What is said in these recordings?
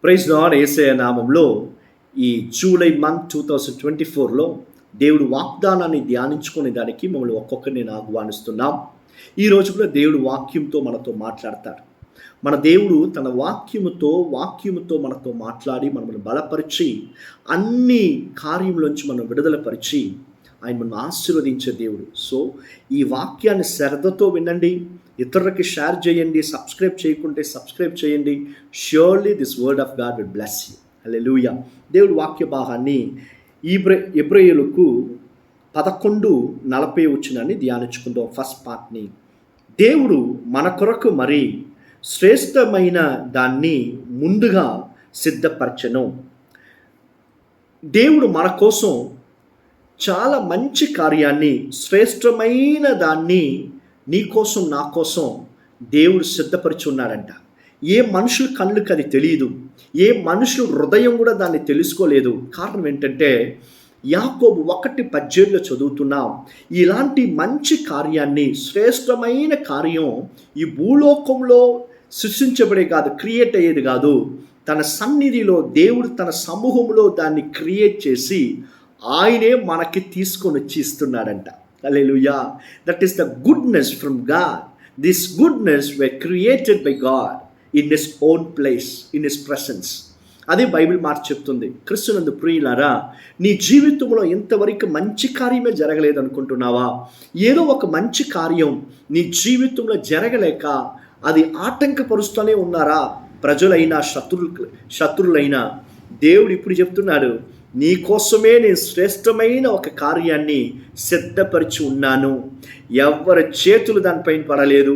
Praise lord. యేసయ్య నామంలో ఈ July month 2024లో దేవుడు వాగ్దానాన్ని ధ్యానించుకునే దానికి మమ్మల్ని ఒక్కొక్కరిని నేను ఆహ్వానిస్తున్నాం. ఈరోజు కూడా దేవుడు వాక్యంతో మనతో మాట్లాడతాడు. మన దేవుడు తన వాక్యముతో మనతో మాట్లాడి మనల్ని బలపరిచి అన్ని కార్యములోంచి మనం విడుదలపరిచి ఆయన మనం ఆశీర్వదించే దేవుడు. సో ఈ వాక్యాన్ని శ్రద్ధతో వినండి, ఇతరులకి షేర్ చేయండి, సబ్స్క్రైబ్ చేయకుంటే సబ్స్క్రైబ్ చేయండి. Surely this word of God will bless you. Hallelujah. దేవుడు వాక్య భాగాన్ని ఎబ్రాయీయులకు 11:40 ధ్యానించుకుందాం. ఫస్ట్ పార్ట్ని. దేవుడు మన కొరకు మరి శ్రేష్టమైన దాన్ని ముందుగా సిద్ధపరచెను. దేవుడు మన కోసం చాలా మంచి కార్యాన్ని, శ్రేష్టమైన దాన్ని నీ కోసం నా కోసం దేవుడు సిద్ధపరిచి ఉన్నాడంట. ఏ మనుషుల కళ్ళకి అది తెలియదు, ఏ మనుషుల హృదయం కూడా దాన్ని తెలుసుకోలేదు. కారణం ఏంటంటే యాకోబు 1:17 చదువుతున్నాం. ఇలాంటి మంచి కార్యాన్ని, శ్రేష్టమైన కార్యం ఈ భూలోకంలో సృష్టించబడే కాదు, క్రియేట్ అయ్యేది కాదు. తన సన్నిధిలో దేవుడు తన సమూహంలో దాన్ని క్రియేట్ చేసి ఆయనే మనకి తీసుకొని వచ్చి ఇస్తున్నాడంట. Hallelujah. That is the goodness from God. This goodness were created by God in his own place, in his presence. అదే బైబిల్ మాట చెప్తుంది. క్రీస్తునందు ప్రియులారా, నీ జీవితంలో ఇంతవరకు మంచి కార్యమే జరగలేదు అనుకుంటున్నావా? ఏదో ఒక మంచి కార్యం నీ జీవితంలో జరగలేక అది ఆటంకపరుస్తూనే ఉన్నారా? ప్రజలైనా శత్రువులైనా దేవుడు ఇప్పుడు చెప్తున్నాడు, నీ కోసమే నేను శ్రేష్టమైన ఒక కార్యాన్ని సిద్ధపరిచి ఉన్నాను. ఎవరి చేతులు దానిపైన పడలేదు,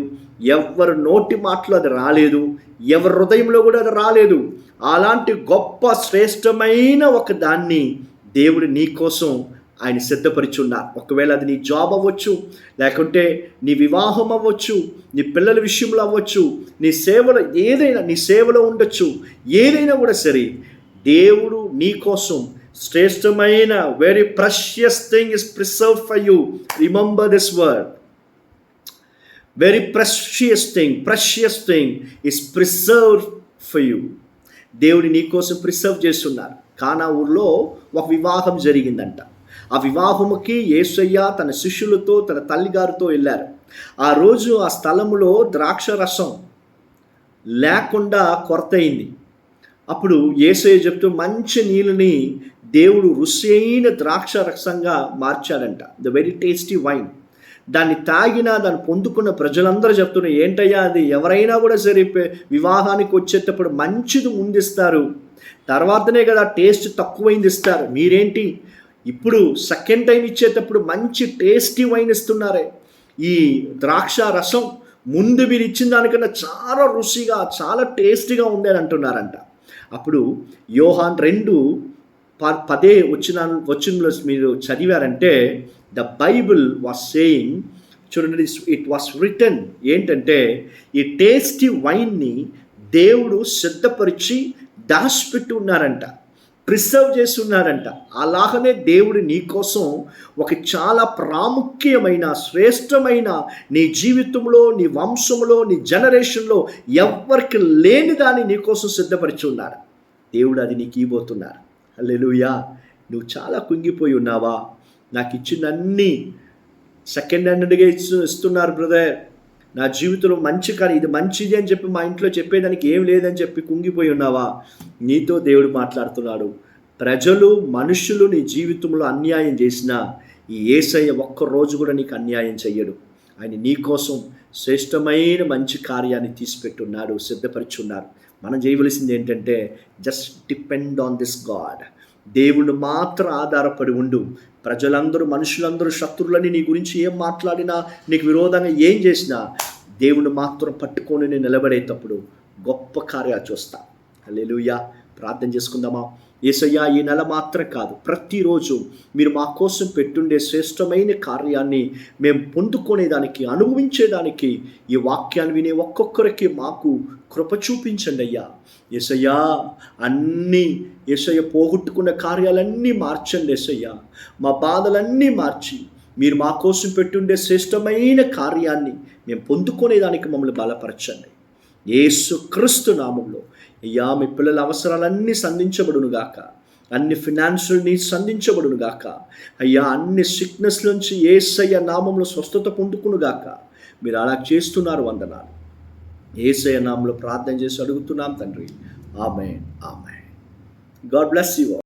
ఎవరి నోటి మాటలు అది రాలేదు, ఎవరి హృదయంలో కూడా అది రాలేదు. అలాంటి గొప్ప శ్రేష్టమైన ఒక దాన్ని దేవుడు నీ కోసం ఆయన సిద్ధపరిచి ఉన్నారు. ఒకవేళ అది నీ జాబ్ అవ్వచ్చు, లేకుంటే నీ వివాహం అవ్వచ్చు, నీ పిల్లల విషయంలో అవ్వచ్చు, నీ సేవలో ఏదైనా, నీ సేవలో ఉండొచ్చు, ఏదైనా కూడా సరే దేవుడు నీ కోసం శ్రేష్టమైన very precious thing is preserved for you. Remember this word. Very precious thing is preserved for you. దేవుడు నీ కోసం ప్రిసర్వ్ చేస్తున్నారు. కానా ఊర్లో ఒక వివాహం జరిగిందంట. ఆ వివాహముకి యేసయ్య తన శిష్యులతో, తన తల్లిగారితో వెళ్ళారు. ఆ రోజు ఆ స్థలములో ద్రాక్ష రసం లేకుండా కొరత అయింది. అప్పుడు యేసయ్య చెప్తూ మంచి నీళ్ళని దేవుడు రుచి అయిన ద్రాక్ష రసంగా మార్చాడంట. The very tasty wine. దాన్ని తాగినా, దాన్ని పొందుకున్న ప్రజలందరూ చెప్తున్నారు, ఏంటయ్యా అది? ఎవరైనా కూడా సరే వివాహానికి వచ్చేటప్పుడు మంచిది ముందిస్తారు, తర్వాతనే కదా టేస్ట్ తక్కువైంది ఇస్తారు. మీరేంటి ఇప్పుడు సెకండ్ టైం ఇచ్చేటప్పుడు మంచి టేస్టీ వైన్ ఇస్తున్నారే? ఈ ద్రాక్ష రసం ముందు మీరు ఇచ్చిన దానికన్నా చాలా రుచిగా, చాలా టేస్టీగా ఉండేది అంటున్నారంట. అప్పుడు యోహాన్ 2:10 మీరు చదివారంటే ద బైబిల్ వాస్ సేయింగ్, చూడండి, ఇట్ వాస్ రిటన్ ఏంటంటే ఈ టేస్టీ వైన్ని దేవుడు సిద్ధపరిచి దాచిపెట్టి ఉన్నారంట, ప్రిసర్వ్ చేసి ఉన్నారంట. అలాగనే దేవుడు నీ కోసం ఒక చాలా ప్రాముఖ్యమైన, శ్రేష్టమైన, నీ జీవితంలో, నీ వంశంలో, నీ జనరేషన్లో ఎవ్వరికి లేని దాన్ని నీ కోసం సిద్ధపరిచి ఉన్నారు. దేవుడు అది నీకు ఇవ్వబోతున్నారు. హల్లెలూయా. నువ్వు చాలా కుంగిపోయి ఉన్నావా? నాకు ఇచ్చినన్ని సెకండ్ హ్యాండ్గా ఇస్తున్నారు బ్రదర్, నా జీవితంలో మంచి కానీ ఇది మంచిది అని చెప్పి మా ఇంట్లో చెప్పేదానికి ఏం లేదని చెప్పి కుంగిపోయి ఉన్నావా? నీతో దేవుడు మాట్లాడుతున్నాడు. ప్రజలు, మనుషులు నీ జీవితంలో అన్యాయం చేసినా ఈ యేసయ్య ఒక్కరోజు కూడా నీకు అన్యాయం చెయ్యడు. ఆయన నీ కోసం శ్రేష్టమైన మంచి కార్యాన్ని తీసిపెట్టున్నాడు, సిద్ధపరిచున్నారు. మనం చేయవలసింది ఏంటంటే just depend on this God. దేవుడు మాత్రం ఆధారపడి ఉండు. ప్రజలందరూ, మనుషులందరూ, శత్రువులని నీ గురించి ఏం మాట్లాడినా, నీకు విరోధంగా ఏం చేసినా దేవుడు మాత్రం పట్టుకొని నేను నిలబడేటప్పుడు గొప్ప కార్యాలు చూస్తా. హల్లెలూయా. ప్రార్థన చేసుకుందామా? యేసయ్యా, ఈ నెల మాత్రం కాదు, ప్రతిరోజు మీరు మా కోసం పెట్టుండే శ్రేష్టమైన కార్యాన్ని మేము పొందుకునేదానికి, అనుభవించేదానికి ఈ వాక్యాన్ని వినే ఒక్కొక్కరికి మాకు కృప చూపించండి అయ్యా. యేసయ్యా, అన్నీ యేసయ్య పోగొట్టుకున్న కార్యాలన్నీ మార్చండి యేసయ్యా. మా బాధలన్నీ మార్చి మీరు మా కోసం పెట్టుండే శ్రేష్టమైన కార్యాన్ని మేము పొందుకునేదానికి మమ్మల్ని బలపరచండి. యేసు క్రీస్తు నామంలో అయ్యా మీ పిల్లల అవసరాలన్నీ సంధించబడునుగాక, అన్ని ఫినాన్షియల్ నీడ్స్ సంధించబడునుగాక, అయ్యా అన్ని సిక్నెస్ నుంచి యేసయ్య నామంలో స్వస్థత పొందుకునుగాక. మీరు అలా చేస్తున్నారు, వందనాలు. యేసయ్య నామంలో ప్రార్థన చేసి అడుగుతున్నాం తండ్రి. Amen, amen. God bless you.